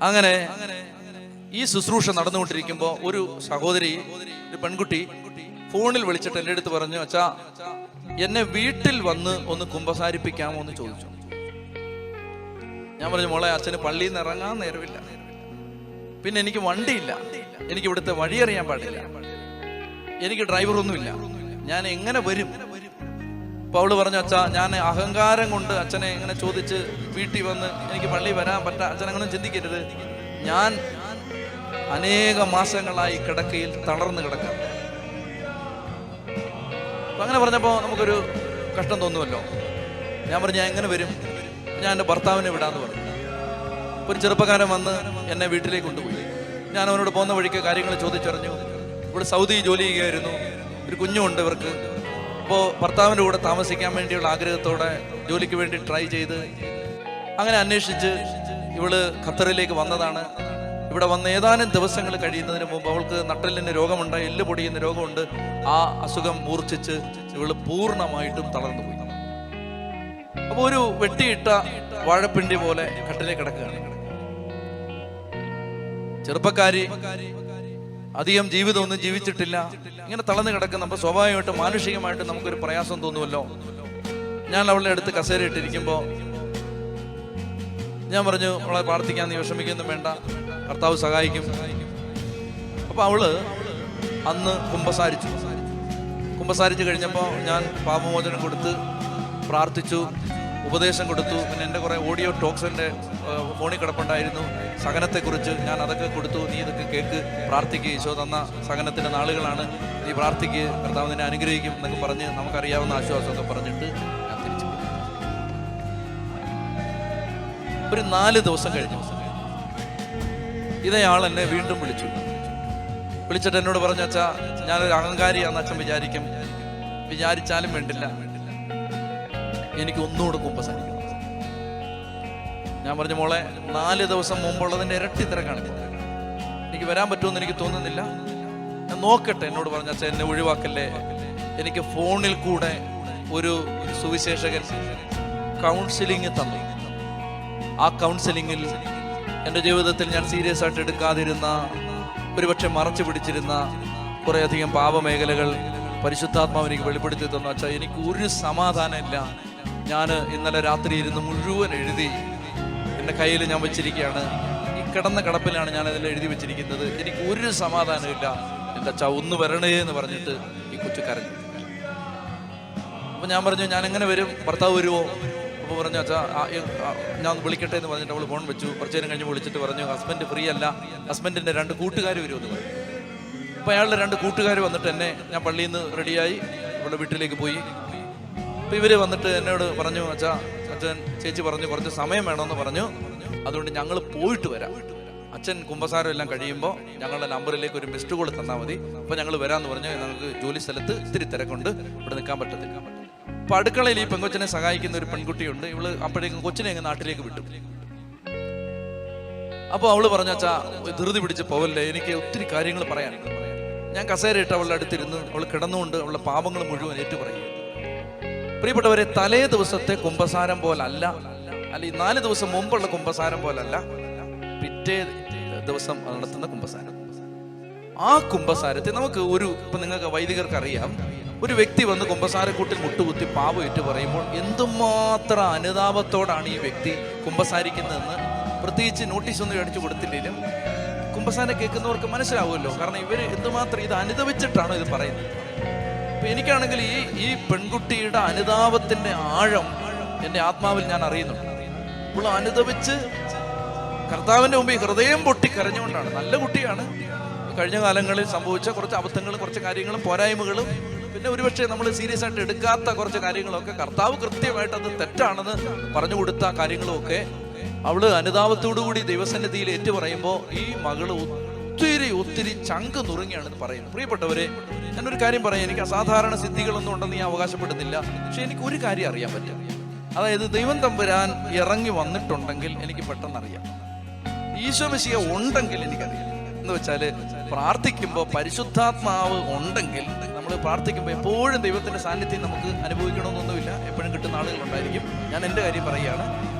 അങ്ങനെ ഈ ശുശ്രൂഷ നടന്നുകൊണ്ടിരിക്കുമ്പോൾ ഒരു സഹോദരി, ഒരു പെൺകുട്ടി ഫോണിൽ വിളിച്ചിട്ട് എൻ്റെ അടുത്ത് പറഞ്ഞു, അച്ഛാ എന്നെ വീട്ടിൽ വന്ന് ഒന്ന് കുമ്പസാരിപ്പിക്കാമോ എന്ന് ചോദിച്ചു. ഞാൻ പറഞ്ഞു, മോളെ അച്ഛന് പള്ളിയിൽ നിന്ന് ഇറങ്ങാൻ നേരമില്ല, പിന്നെ എനിക്ക് വണ്ടിയില്ല, എനിക്ക് ഇവിടുത്തെ വഴി അറിയാൻ പാടില്ല, എനിക്ക് ഡ്രൈവറൊന്നുമില്ല, ഞാൻ എങ്ങനെ വരും? അപ്പൊ അവള് പറഞ്ഞു, അച്ഛാ ഞാൻ അഹങ്കാരം കൊണ്ട് അച്ഛനെ ഇങ്ങനെ ചോദിച്ച് വീട്ടിൽ വന്ന് എനിക്ക് പള്ളിയിൽ വരാൻ പറ്റാ, അച്ഛൻ അങ്ങനെ ചിന്തിക്കരുത്, ഞാൻ അനേക മാസങ്ങളായി കിടക്കയിൽ തളർന്ന് കിടക്കാം. അപ്പൊ അങ്ങനെ പറഞ്ഞപ്പോ നമുക്കൊരു കഷ്ടം തോന്നുമല്ലോ. ഞാൻ പറഞ്ഞു, ഞാൻ എങ്ങനെ വരും? ഞാൻ എൻ്റെ ഭർത്താവിനെ വിടാന്ന് പറഞ്ഞു. ഒരു ചെറുപ്പക്കാരൻ വന്ന് എന്നെ വീട്ടിലേക്ക് കൊണ്ടുപോയി. ഞാൻ അവനോട് പോകുന്ന വഴിക്ക് കാര്യങ്ങൾ ചോദിച്ചറിഞ്ഞു. ഇവിടെ സൗദി ജോലി ചെയ്യുകയായിരുന്നു, ഒരു കുഞ്ഞുണ്ട് ഇവർക്ക്. അപ്പോൾ ഭർത്താവിൻ്റെ കൂടെ താമസിക്കാൻ വേണ്ടിയുള്ള ആഗ്രഹത്തോടെ ജോലിക്ക് വേണ്ടി ട്രൈ ചെയ്ത് അങ്ങനെ അന്വേഷിച്ച് ഇവള് ഖത്തറിലേക്ക് വന്നതാണ്. ഇവിടെ വന്ന് ഏതാനും ദിവസങ്ങൾ കഴിയുന്നതിന് മുമ്പ് അവൾക്ക് നട്ടെല്ലിന് രോഗമുണ്ട്, എല്ല് പൊടിയുന്ന രോഗമുണ്ട്. ആ അസുഖം മൂർച്ഛിച്ച് ഇവള് പൂർണ്ണമായിട്ടും തളർന്നുപോയി. അപ്പൊ ഒരു വെട്ടിയിട്ട വാഴപ്പിണ്ടി പോലെ കട്ടിലേക്ക് കിടക്കുകയാണ്. ചെറുപ്പക്കാരി, അധികം ജീവിതമൊന്നും ജീവിച്ചിട്ടില്ല, ഇങ്ങനെ തളർന്നു കിടക്കുന്ന. അപ്പൊ സ്വാഭാവികമായിട്ടും മാനുഷികമായിട്ട് നമുക്കൊരു പ്രയാസം തോന്നുമല്ലോ. ഞാൻ അവളുടെ അടുത്ത് കസേര ഇട്ടിരിക്കുമ്പോ ഞാൻ പറഞ്ഞു, അവളെ പ്രാർത്ഥിക്കാൻ നീ വിഷമിക്കൊന്നും വേണ്ട, കർത്താവ് സഹായിക്കും. അപ്പൊ അവള് അന്ന് കുമ്പസാരിച്ചു കഴിഞ്ഞപ്പോൾ ഞാൻ പാപമോചനം കൊടുത്ത് പ്രാർത്ഥിച്ചു, ഉപദേശം കൊടുത്തു. പിന്നെ എൻ്റെ കുറേ ഓഡിയോ ടോക്സ് എൻ്റെ ഫോണിൽ കിടപ്പുണ്ടായിരുന്നു, സഹനത്തെക്കുറിച്ച്. ഞാൻ അതൊക്കെ കൊടുത്തു. നീ ഇതൊക്കെ കേൾക്ക്, പ്രാർത്ഥിക്കുക, ഈശോ തന്ന സഹനത്തിൻ്റെ നാളുകളാണ്, നീ പ്രാർത്ഥിക്കുക, കർത്താവ് നിന്നെ അനുഗ്രഹിക്കും എന്നൊക്കെ പറഞ്ഞ് നമുക്കറിയാവുന്ന ആശ്വാസമൊക്കെ പറഞ്ഞിട്ട് ഞാൻ തിരിച്ചു പോയി. ഒരു 4 ദിവസം കഴിഞ്ഞു ഇതേയാൾ എന്നെ വീണ്ടും വിളിച്ചിട്ട് എന്നോട് പറഞ്ഞു, അച്ഛാ ഞാനൊരു അഹങ്കാരിയാണെന്ന് അച്ഛൻ വിചാരിച്ചാലും വേണ്ടില്ല, എനിക്ക് ഒന്നുകൂടെ കുമ്പസാരിക്കണം. ഞാൻ പറഞ്ഞു, മോളെ 4 ദിവസം മുമ്പുള്ളതിൻ്റെ ഇരട്ടി തിരക്കാണ്, എനിക്ക് വരാൻ പറ്റുമെന്ന് എനിക്ക് തോന്നുന്നില്ല, ഞാൻ നോക്കട്ടെ. എന്നോട് പറഞ്ഞു, അച്ഛൻ എന്നെ ഒഴിവാക്കല്ലേ. എനിക്ക് ഫോണിൽ കൂടെ ഒരു സുവിശേഷകൻ കൗൺസിലിംഗ് തന്നു. ആ കൗൺസിലിങ്ങിൽ എൻ്റെ ജീവിതത്തിൽ ഞാൻ സീരിയസ് ആയിട്ട് എടുക്കാതിരുന്ന, ഒരുപക്ഷെ മറച്ചു പിടിച്ചിരുന്ന കുറേയധികം പാപമേഖലകൾ പരിശുദ്ധാത്മാവ് എനിക്ക് വെളിപ്പെടുത്തി തന്നു. അച്ഛാ എനിക്ക് ഒരു സമാധാനമില്ല. ഞാൻ ഇന്നലെ രാത്രി ഇരുന്ന് മുഴുവൻ എഴുതി എൻ്റെ കയ്യിൽ ഞാൻ വെച്ചിരിക്കുകയാണ്. ഈ കിടന്ന കിടപ്പിലാണ് ഞാൻ അതിൽ എഴുതി വെച്ചിരിക്കുന്നത്. എനിക്ക് ഒരു സമാധാനമില്ല. എൻ്റെ അച്ഛാ ഒന്ന് വരണേ എന്ന് പറഞ്ഞിട്ട് ഈ കൊച്ചു കരഞ്ഞു. അപ്പം ഞാൻ പറഞ്ഞു, ഞാൻ എങ്ങനെ വരും? ഭർത്താവ് വരുമോ? അപ്പോൾ പറഞ്ഞു, അച്ഛാ ഞാൻ വിളിക്കട്ടെ എന്ന് പറഞ്ഞിട്ട് അവൾ ഫോൺ വെച്ചു. കുറച്ചു നേരം കഴിഞ്ഞ് വിളിച്ചിട്ട് പറഞ്ഞു, ഹസ്ബൻഡ് ഫ്രീ അല്ല, ഹസ്ബൻഡിൻ്റെ 2 കൂട്ടുകാർ വരുമെന്ന് പറഞ്ഞു. അപ്പോൾ അയാളുടെ 2 കൂട്ടുകാർ വന്നിട്ട് എന്നെ, ഞാൻ പള്ളിയിൽ നിന്ന് റെഡിയായി അവളുടെ വീട്ടിലേക്ക് പോയി. അപ്പോൾ ഇവർ വന്നിട്ട് എന്നോട് പറഞ്ഞു, അച്ഛൻ ചേച്ചി പറഞ്ഞു കുറച്ച് സമയം വേണമെന്ന് പറഞ്ഞു, അതുകൊണ്ട് ഞങ്ങൾ പോയിട്ട് വരാം, അച്ഛൻ കുമ്പസാരം എല്ലാം കഴിയുമ്പോൾ ഞങ്ങളുടെ നമ്പറിലേക്ക് ഒരു മിസ്ഡ് കോൾ തന്നാൽ മതി, അപ്പോൾ ഞങ്ങൾ വരാമെന്ന് പറഞ്ഞു. ഞങ്ങൾക്ക് ജോലി സ്ഥലത്ത് ഇത്തിരി തിരക്കുണ്ട്, ഇവിടെ നിൽക്കാൻ പറ്റത്തില്ല. അപ്പോൾ അടുക്കളയിൽ ഈ പെങ്കൊച്ചിനെ സഹായിക്കുന്ന ഒരു പെൺകുട്ടിയുണ്ട്. ഇവള് അപ്പോഴേക്കും കൊച്ചിനെ അങ്ങ് നാട്ടിലേക്ക് വിട്ടു. അപ്പോൾ അവള് പറഞ്ഞു, അച്ഛാ ധൃതി പിടിച്ച് പോവല്ലേ, എനിക്ക് ഒത്തിരി കാര്യങ്ങൾ പറയാനുണ്ട്. ഞാൻ കസേരയിട്ട് അവളുടെ അടുത്തിരുന്ന് അവൾ കിടന്നുകൊണ്ട് അവളുടെ പാപങ്ങൾ മുഴുവൻ ഏറ്റുപറയും. പ്രിയപ്പെട്ടവരെ, തലേ ദിവസത്തെ കുമ്പസാരം പോലല്ല, ഈ 4 ദിവസം മുമ്പുള്ള കുമ്പസാരം പോലല്ല, പിറ്റേ ദിവസം നടത്തുന്ന കുമ്പസാരം. ആ കുമ്പസാരത്തെ നമുക്ക് ഇപ്പൊ നിങ്ങൾക്ക് വൈദികർക്ക് അറിയാം, ഒരു വ്യക്തി വന്ന് കുമ്പസാരക്കൂട്ടിൽ മുട്ടുകുത്തി പാപം ഏറ്റു പറയുമ്പോൾ എന്തുമാത്രം അനുതാപത്തോടാണ് ഈ വ്യക്തി കുമ്പസാരിക്കുന്നതെന്ന് പ്രത്യേകിച്ച് നോട്ടീസ് ഒന്നും അടിച്ചു കൊടുത്തില്ലെങ്കിലും കുമ്പസാരം കേൾക്കുന്നവർക്ക് മനസ്സിലാവുമല്ലോ. കാരണം ഇവര് എന്തുമാത്രം ഇത് അനുദവിച്ചിട്ടാണോ ഇത് പറയുന്നത്. അപ്പൊ എനിക്കാണെങ്കിൽ ഈ പെൺകുട്ടിയുടെ അനുതാപത്തിന്റെ ആഴം എൻ്റെ ആത്മാവിൽ ഞാൻ അറിയുന്നുണ്ട്. ഇപ്പോൾ അനുദവിച്ച് കർത്താവിന്റെ മുമ്പിൽ ഹൃദയം പൊട്ടി കരഞ്ഞുകൊണ്ടാണ്. നല്ല കുട്ടിയാണ്. കഴിഞ്ഞ കാലങ്ങളിൽ സംഭവിച്ച കുറച്ച് അബദ്ധങ്ങളും കുറച്ച് കാര്യങ്ങളും പോരായ്മകളും പിന്നെ ഒരുപക്ഷെ നമ്മൾ സീരിയസ് ആയിട്ട് എടുക്കാത്ത കുറച്ച് കാര്യങ്ങളൊക്കെ കർത്താവ് കൃത്യമായിട്ട് അത് തെറ്റാണെന്ന് പറഞ്ഞു കൊടുത്ത കാര്യങ്ങളും ഒക്കെ അവള് അനുതാപത്തോടുകൂടി ദൈവസന്നിധിയിൽ ഏറ്റു പറയുമ്പോൾ ഈ മകള് ഒത്തിരി ചങ്ക് നുറുങ്ങിയാണ് ഇത് പറയുന്നത്. പ്രിയപ്പെട്ടവരെ, ഞാനൊരു കാര്യം പറയാം, എനിക്ക് അസാധാരണ സിദ്ധികളൊന്നും ഉണ്ടെന്ന് ഞാൻ അവകാശപ്പെടുന്നില്ല. പക്ഷെ എനിക്ക് ഒരു കാര്യം അറിയാൻ പറ്റും, അതായത് ദൈവം തമ്പുരാൻ ഇറങ്ങി വന്നിട്ടുണ്ടെങ്കിൽ എനിക്ക് പെട്ടെന്ന് അറിയാം, ഈശോ മെശിഹ ഉണ്ടെങ്കിൽ എനിക്കറിയാം. എന്ന് വെച്ചാല് പ്രാർത്ഥിക്കുമ്പോൾ പരിശുദ്ധാത്മാവ് ഉണ്ടെങ്കിൽ നമ്മൾ പ്രാർത്ഥിക്കുമ്പോൾ എപ്പോഴും ദൈവത്തിന്റെ സാന്നിധ്യം നമുക്ക് അനുഭവിക്കണമെന്നൊന്നുമില്ല, എപ്പോഴും കിട്ടുന്ന ആളുകളുണ്ടായിരിക്കും. ഞാൻ എൻ്റെ കാര്യം പറയുകയാണ്,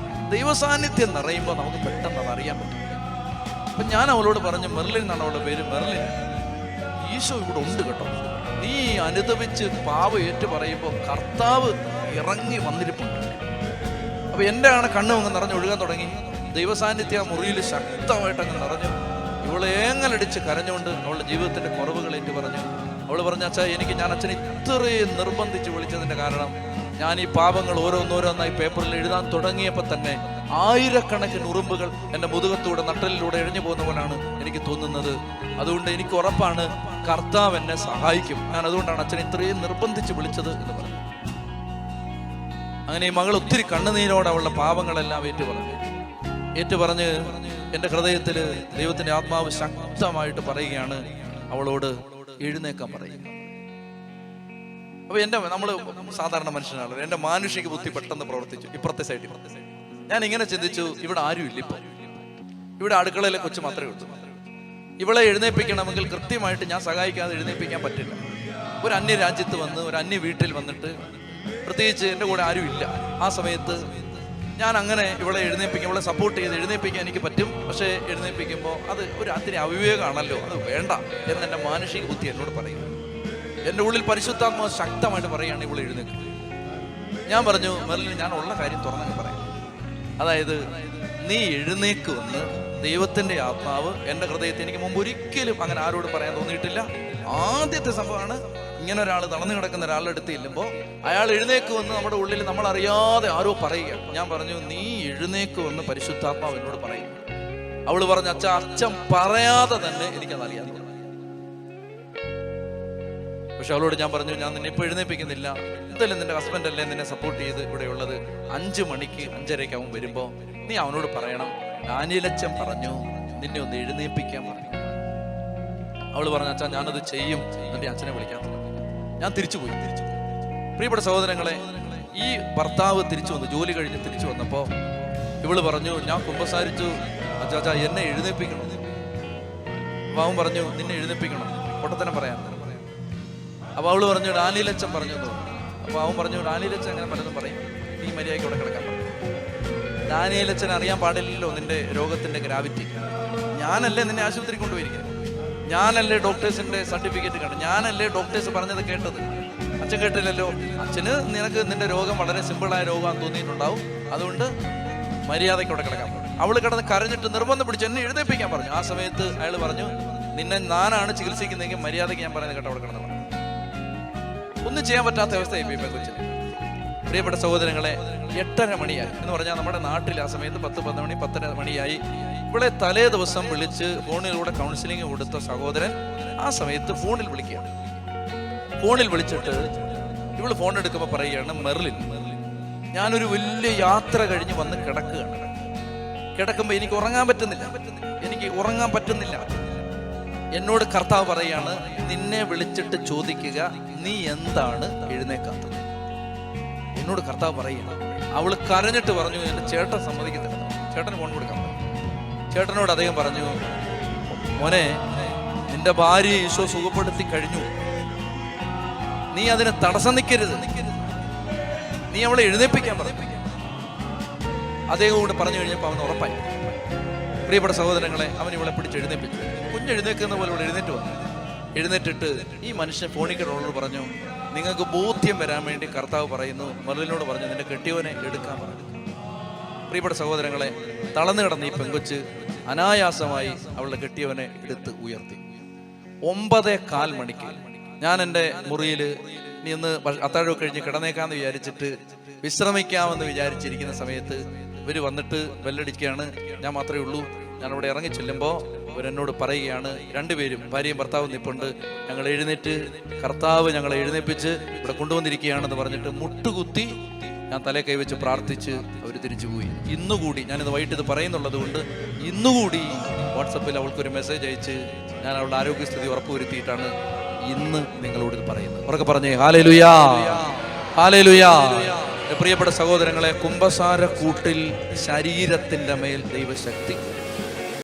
ദൈവസാന്നിധ്യം നിറയുമ്പോൾ നമുക്ക് പെട്ടെന്ന് അത് അറിയാൻ പറ്റും. അപ്പൊ ഞാൻ അവളോട് പറഞ്ഞു, മെർലിൻ എന്നാണ് അവളുടെ പേര്, മെർലിൻ, ഈശോ ഇവിടെ ഉണ്ട് കേട്ടോ. നീ അനുദപിച്ച് പാപം ഏറ്റു പറയുമ്പോൾ കർത്താവ് ഇറങ്ങി വന്നിരിപ്പുണ്ട്. അപ്പൊ എൻ്റെ കണ്ണ് അങ്ങ് നിറഞ്ഞൊഴുകാൻ തുടങ്ങി. ദൈവസാന്നിധ്യ മുറിയിൽ ശക്തമായിട്ട് അങ്ങ് നിറഞ്ഞു. ഇവളെ ഏങ്ങലടിച്ച് കരഞ്ഞുകൊണ്ട് അവളുടെ ജീവിതത്തിന്റെ കുറവുകൾ ഏറ്റു പറഞ്ഞു. അവൾ പറഞ്ഞ, അച്ഛാ ഞാൻ അച്ഛനെ ഇത്രയും നിർബന്ധിച്ച് വിളിച്ചതിന്റെ കാരണം ഞാൻ ഈ പാപങ്ങൾ ഓരോന്നോരോന്നായി പേപ്പറിൽ എഴുതാൻ തുടങ്ങിയപ്പോൾ തന്നെ ആയിരക്കണക്കിന് ഉറുമ്പുകൾ എൻ്റെ മുതുകത്തൂടെ നട്ടലിലൂടെ എഴിഞ്ഞു പോകുന്ന പോലാണ് എനിക്ക് തോന്നുന്നത്. അതുകൊണ്ട് എനിക്ക് ഉറപ്പാണ് കർത്താവ് എന്നെ സഹായിക്കും. ഞാൻ അതുകൊണ്ടാണ് അച്ഛനെ ഇത്രയും നിർബന്ധിച്ച് വിളിച്ചത് എന്ന് പറഞ്ഞു. അങ്ങനെ ഈ മകൾ ഒത്തിരി കണ്ണുനീരോടെ അവളുടെ പാപങ്ങളെല്ലാം ഏറ്റുപറഞ്ഞ് എൻ്റെ ഹൃദയത്തിൽ ദൈവത്തിൻ്റെ ആത്മാവ് ശക്തമായിട്ട് പറയുകയാണ്, അവളോട് എഴുന്നേക്കാൻ പറയുക. അപ്പൊ നമ്മൾ സാധാരണ മനുഷ്യനാണ്, എൻ്റെ മാനുഷിക ബുദ്ധി പെട്ടെന്ന് പ്രവർത്തിച്ചു. ഇപ്പുറത്തെ സൈഡിൽ ഞാൻ ഇങ്ങനെ ചിന്തിച്ചു, ഇവിടെ ആരും ഇല്ല, ഇപ്പൊ ഇവിടെ അടുക്കളയിലെ കൊച്ചു മാത്രമേ ഉള്ളൂ. ഇവളെ എഴുന്നേൽപ്പിക്കണമെങ്കിൽ കൃത്യമായിട്ട് ഞാൻ സഹായിക്കാതെ എഴുന്നേൽപ്പിക്കാൻ പറ്റില്ല. ഒരു അന്യ രാജ്യത്ത് വന്ന് ഒരു അന്യ വീട്ടിൽ വന്നിട്ട് പ്രത്യേകിച്ച് എൻ്റെ കൂടെ ആരും ഇല്ല. ആ സമയത്ത് ഞാൻ അങ്ങനെ ഇവളെ എഴുന്നേൽപ്പിക്കും, ഇവളെ സപ്പോർട്ട് ചെയ്ത് എഴുന്നേൽപ്പിക്കാൻ എനിക്ക് പറ്റും. പക്ഷേ എഴുന്നേൽപ്പിക്കുമ്പോൾ അത് ഒരു അത്തിരി അവിവേകമാണല്ലോ, അത് വേണ്ട എന്നെൻ്റെ മാനുഷിക ബുദ്ധി എന്നോട് പറയും. എൻ്റെ ഉള്ളിൽ പരിശുദ്ധാത്മാവ് ശക്തമായിട്ട് പറയുകയാണ്, ഇവളെ എഴുന്നേൽക്കും. ഞാൻ പറഞ്ഞു, മെർലിൻ, ഞാൻ ഉള്ള കാര്യം തുറന്നങ്ങ് പറയാം. അതായത് നീ എഴുന്നേക്കുമെന്ന് ദൈവത്തിൻ്റെ ആത്മാവ് എൻ്റെ ഹൃദയത്തിൽ എനിക്ക് മുമ്പ് ഒരിക്കലും അങ്ങനെ ആരോട് പറയാൻ തോന്നിയിട്ടില്ല. ആദ്യത്തെ സംഭവമാണ് ഇങ്ങനെ ഒരാൾ തളർന്നു കിടക്കുന്ന ഒരാളുടെ അടുത്ത് ചെല്ലുമ്പോൾ അയാൾ എഴുന്നേക്കുമെന്ന് നമ്മുടെ ഉള്ളിൽ നമ്മൾ അറിയാതെ ആരോ പറയുക. ഞാൻ പറഞ്ഞു, നീ എഴുന്നേക്കുമെന്ന് പരിശുദ്ധാത്മാവ് എന്നോട് പറയും. അവള് പറഞ്ഞു, അച്ഛൻ പറയാതെ തന്നെ എനിക്കതറിയാൻ തോന്നി. പക്ഷെ അവളോട് ഞാൻ പറഞ്ഞു, ഞാൻ നിന്നെ ഇപ്പോൾ എഴുന്നേൽപ്പിക്കുന്നില്ല. എന്തായാലും നിന്റെ ഹസ്ബൻഡ് അല്ലേ നിന്നെ സപ്പോർട്ട് ചെയ്ത് ഇവിടെ ഉള്ളത്. 5 മണിക്ക് 5:30 അവൻ വരുമ്പോൾ നീ അവനോട് പറയണം, ഡാനിയേലച്ചൻ പറഞ്ഞു നിന്നെ ഒന്ന് എഴുന്നേൽപ്പിക്കാൻ പറഞ്ഞു. അവള് പറഞ്ഞു, അച്ഛാ ഞാനത് ചെയ്യും. എന്നിട്ട് അച്ഛനെ വിളിക്കാൻ തുടങ്ങി. ഞാൻ തിരിച്ചുപോയി. പ്രിയപ്പെട്ട സഹോദരങ്ങളെ, ഈ ഭർത്താവ് തിരിച്ചു വന്നു, ജോലി കഴിഞ്ഞ് തിരിച്ചു വന്നപ്പോൾ ഇവള് പറഞ്ഞു, ഞാൻ കുമ്പസാരിച്ചു അച്ഛാ എന്നെ എഴുന്നേൽപ്പിക്കണം. അപ്പൊ അവൻ പറഞ്ഞു, നിന്നെ എഴുന്നേൽപ്പിക്കണം, പൊട്ടത്തന്നെ പറയാൻ. അപ്പൊ അവള് പറഞ്ഞു, ഡാനിയേലച്ചൻ പറഞ്ഞു. അപ്പൊ അവൻ പറഞ്ഞു, ഡാനിയേലച്ചൻ അങ്ങനെ പലതും പറയും, നീ മര്യാദയ്ക്ക് അവിടെ കിടക്കാൻ പറഞ്ഞു. ഡാനിയേലച്ചൻ അറിയാൻ പാടില്ലല്ലോ നിന്റെ രോഗത്തിന്റെ ഗ്രാവിറ്റി. ഞാനല്ലേ നിന്നെ ആശുപത്രി കൊണ്ടുപോയിരിക്കുന്നത്, ഞാനല്ലേ ഡോക്ടേഴ്സിന്റെ സർട്ടിഫിക്കറ്റ് കണ്ടത്, ഞാനല്ലേ ഡോക്ടേഴ്സ് പറഞ്ഞത് കേട്ടത്. അച്ഛൻ കേട്ടില്ലല്ലോ. അച്ഛന് നിനക്ക് നിന്റെ രോഗം വളരെ സിമ്പിളായ രോഗമാണെന്ന് തോന്നിയിട്ടുണ്ടാവും, അതുകൊണ്ട് മര്യാദയ്ക്ക് അവിടെ കിടക്കാൻ പറഞ്ഞു. അവള് കിടന്ന് കരഞ്ഞിട്ട് നിർബന്ധം പിടിച്ച് എന്നെ എഴുന്നേൽപ്പിക്കാൻ പറഞ്ഞു. ആ സമയത്ത് അയാൾ പറഞ്ഞു, നിന്നെ ഞാനാണ് ചികിത്സിക്കുന്നതെങ്കിൽ മര്യാദയ്ക്ക് ഞാൻ പറയുന്നത് കേട്ടോ അവിടെ കിടന്നു പറഞ്ഞു. ഒന്നും ചെയ്യാൻ പറ്റാത്ത അവസ്ഥയായി പോയി കൊച്ചിന്. പ്രിയപ്പെട്ട സഹോദരങ്ങളെ, 8:30 മണിയായി എന്ന് പറഞ്ഞാൽ നമ്മുടെ നാട്ടിൽ ആ സമയത്ത് 10 മണി 10:30 മണിയായി. ഇവിടെ തലേ ദിവസം വിളിച്ച് ഫോണിലൂടെ കൗൺസിലിംഗ് കൊടുത്ത സഹോദരൻ ആ സമയത്ത് ഫോണിൽ വിളിക്കുകയാണ്. ഫോണിൽ വിളിച്ചിട്ട് ഇവള് ഫോൺ എടുക്കുമ്പോൾ പറയുകയാണ്, മെർലിൻ, ഞാനൊരു വലിയ യാത്ര കഴിഞ്ഞ് വന്ന് കിടക്കുകയാണ്. കിടക്കുമ്പോൾ എനിക്ക് ഉറങ്ങാൻ പറ്റുന്നില്ല. എന്നോട് കർത്താവ് പറയാണ്, നിന്നെ വിളിച്ചിട്ട് ചോദിക്കുക, നീ എന്താണ് എഴുന്നേക്കാത്തത്? എന്നോട് കർത്താവ് പറയുകയാണ്. അവള് കരഞ്ഞിട്ട് പറഞ്ഞു, എന്റെ ചേട്ടൻ സമ്മതിക്കത്തില്ല. ചേട്ടന് ഫോൺ കൊടുക്കാൻ പറഞ്ഞു. ചേട്ടനോട് അദ്ദേഹം പറഞ്ഞു, മോനെ, നിന്റെ ഭാര്യയെ ഈശോ സുഖപ്പെടുത്തി കഴിഞ്ഞു, നീ അതിന് തടസ്സം നിൽക്കരുത്, നീ അവളെ എഴുന്നേൽപ്പിക്കാൻ പറഞ്ഞു. അദ്ദേഹം കൂടെ പറഞ്ഞു കഴിഞ്ഞപ്പോൾ അവന് ഉറപ്പായി. പ്രിയപ്പെട്ട സഹോദരങ്ങളെ, അവൻ ഇവളെ പിടിച്ച് എഴുന്നേൽപ്പിച്ചു. കുഞ്ഞെഴുന്നേൽക്കുന്ന പോലെ ഇവിടെ എഴുന്നേറ്റ് വന്നു. എഴുന്നേറ്റിട്ട് ഈ മനുഷ്യൻ ഫോണിക്കോട് പറഞ്ഞു, നിങ്ങൾക്ക് ബോധ്യം വരാൻ വേണ്ടി കർത്താവ് പറയുന്നു, മെർലിനോട് പറഞ്ഞു നിന്റെ കെട്ടിയവനെ എടുക്കാൻ പറഞ്ഞു. പ്രിയപ്പെട്ട സഹോദരങ്ങളെ, തളർന്നു കിടന്ന ഈ പെങ്കൊച്ച് അനായാസമായി അവളുടെ കെട്ടിയവനെ എടുത്ത് ഉയർത്തി. 9:15 മണിക്ക് ഞാൻ എൻ്റെ മുറിയിൽ നീ ഒന്ന് അത്താഴമൊക്കെ കഴിഞ്ഞ് കിടന്നേക്കാന്ന് വിചാരിച്ചിട്ട് വിശ്രമിക്കാമെന്ന് വിചാരിച്ചിരിക്കുന്ന സമയത്ത് ഇവർ വന്നിട്ട് ബെല്ലടിക്കുകയാണ്. ഞാൻ മാത്രമേ ഉള്ളൂ. ഞാനവിടെ ഇറങ്ങി ചെല്ലുമ്പോൾ ഇവരെന്നോട് പറയുകയാണ്, 2 പേരും ഭാര്യയും ഭർത്താവും നിൽപ്പുണ്ട്, ഞങ്ങൾ എഴുന്നേറ്റ് കർത്താവ് ഞങ്ങളെ എഴുന്നേൽപ്പിച്ച് ഇവിടെ കൊണ്ടുവന്നിരിക്കുകയാണെന്ന് പറഞ്ഞിട്ട് മുട്ടുകുത്തി ഞാൻ തലേ കൈവച്ച് പ്രാർത്ഥിച്ച് അവർ തിരിച്ചുപോയി. ഇന്നുകൂടി ഞാനിത് വൈകിട്ട് ഇത് പറയുന്നുള്ളത് കൊണ്ട് ഇന്നുകൂടി വാട്സപ്പിൽ അവൾക്കൊരു മെസ്സേജ് അയച്ച് ഞാൻ അവളുടെ ആരോഗ്യസ്ഥിതി ഉറപ്പുവരുത്തിയിട്ടാണ് ഇന്ന് നിങ്ങളോട് ഇത് പറയുന്നത്. ഉറക്കെ പറഞ്ഞേ ഹല്ലേലൂയാ, ഹല്ലേലൂയാ. പ്രിയപ്പെട്ട സഹോദരങ്ങളെ, കുമ്പസാര കൂട്ടിൽ ശരീരത്തിന്റെ മേൽ ദൈവശക്തി